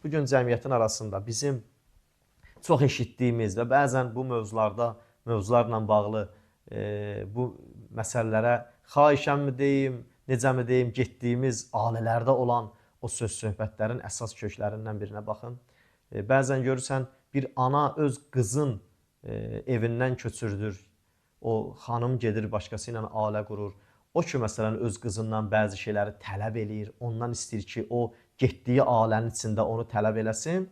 bugün cəmiyyətin arasında bizim çox eşitdiyimiz və bəzən bu mövzularla bağlı bu məsələlərə xahişənmi deyim, necəmi deyim, getdiyimiz ailələrdə olan o söz-söhbətlərin əsas köklərindən birinə baxın. Bəzən görürsən, bir ana öz qızın evindən köçürdür. O xanım gedir, başqası ilə ailə qurur. O ki, məsələn, öz qızından bəzi şeyləri tələb eləyir. Ondan istəyir ki, o getdiyi ailənin içində onu tələb eləsin.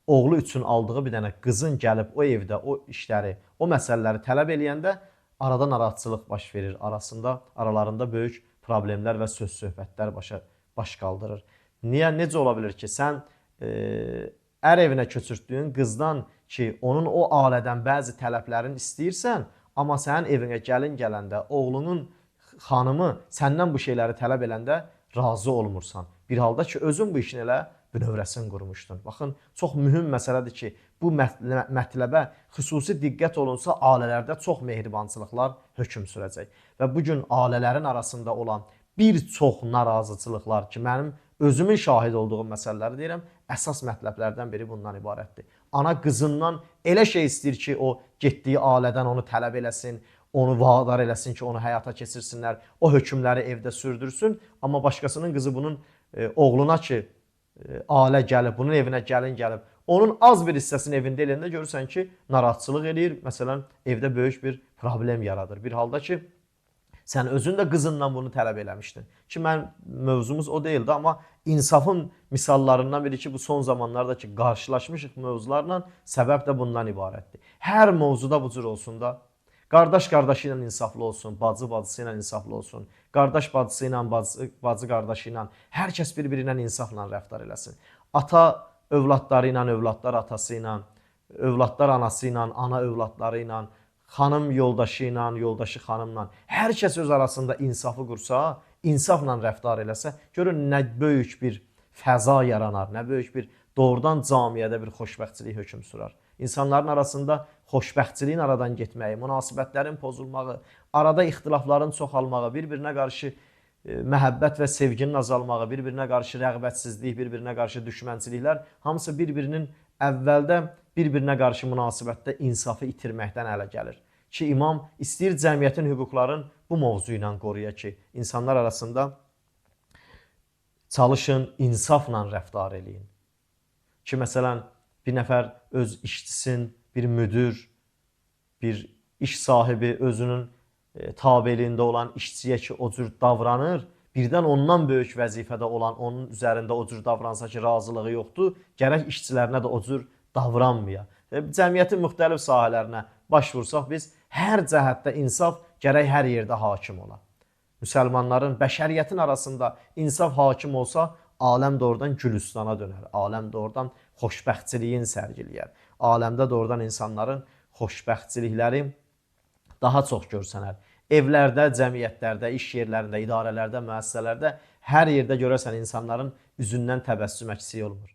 Oğlu üçün aldığı bir dənə qızın gəlib o evdə o işləri, o məsələləri tələb eləyəndə arada narahatçılıq baş verir. Aralarında böyük problemlər və söz-söhbətlər baş qaldırır. Necə ola bilir ki, sən ər evinə köçürtdüyün qızdan ki, onun o ailədən bəzi tələblərini istəyirsən, amma sənin evinə gəlin gələndə oğlunun xanımı səndən bu şeyləri tələb eləndə razı olmursan. Bir halda ki, özün bu işin elə bünövrəsini qurmuşdun. Baxın, çox mühüm məsələdir ki, bu mətləbə xüsusi diqqət olunsa, ailələrdə çox mehribançılıqlar hökm sürəcək. Və bugün ailələrin arasında olan bir çox narazıçılıqlar ki, mənim özümün şahid olduğum məsələləri deyirəm, əsas mətləblərdən biri bundan ibarətdir. Ana qızından elə şey istəyir ki, o getdiyi ailədən onu tələb eləsin, onu vadar eləsin ki, onu həyata keçirsinlər, o hökmləri evdə sürdürsün. Amma başqasının qızı bunun oğluna ki, ailə gəlib, bunun evinə gəlin gəlib, onun az bir hissəsini evində eləyəndə görürsən ki, narahatçılıq eləyir, məsələn, evdə böyük bir problem yaradır. Bir halda ki, sən özün də qızından bunu tələb eləmişdin. Ki, mövzumuz o deyildi, amma insafın misallarından biri ki, bu son zamanlarda ki, qarşılaşmışıq mövzularla, səbəb də bundan ibarətdir. Hər mövzuda bu cür olsun da, qardaş qardaşı ilə insaflı olsun, bacı bacısı ilə insaflı olsun, qardaş bacısı ilə, bacı qardaşı ilə, hər kəs bir-biri ilə insafla rəftar eləsin. Ata övladları ilə, övladlar atası ilə, övladlar anası ilə, ana övladları ilə, xanım yoldaşı ilə, yoldaşı xanımla, hər kəs öz arasında insafı qursa, insafla rəftar eləsə, görün nə böyük bir fəza yaranar, nə böyük bir doğrudan camiyyədə bir xoşbəxtçilik hökm sürar. İnsanların arasında xoşbəxtçiliyin aradan getməyi, münasibətlərin pozulmağı, arada ixtilafların çoxalmağı, bir-birinə qarşı məhəbbət və sevginin azalmağı, bir-birinə qarşı rəğbətsizlik, bir-birinə qarşı düşmənçiliklər, hamısı bir-birinin əvvəldə bir-birinə qarşı münasibətdə insafı itirməkdən ələ gəlir. Ki, imam istəyir cəmiyyətin hüquqların bu mövzu ilə qoruya ki, insanlar arasında çalışın, insafla rəftar eləyin. Ki, məsələn, bir nəfər öz işçisin, bir müdür, bir iş sahibi özünün tabeliyində olan işçiyə ki, o cür davranır, birdən ondan böyük vəzifədə olan, onun üzərində o cür davransa ki, razılığı yoxdur, gərək işçilərinə də o cür davranmaya. Cəmiyyətin müxtəlif sahələrinə başvursaq, biz hər cəhətdə insaf gərək hər yerdə hakim ola. Müsəlmanların, bəşəriyyətin arasında insaf hakim olsa, aləm doğrudan gülüstana dönər, aləm doğrudan xoşbəxtçiliyin sərgiləyər. Aləmdə doğrudan insanların xoşbəxtçilikləri daha çox görsənər. Evlərdə, cəmiyyətlərdə, iş yerlərində, idarələrdə, müəssisələrdə hər yerdə görərsən insanların üzündən təbəssüm əksik olmur.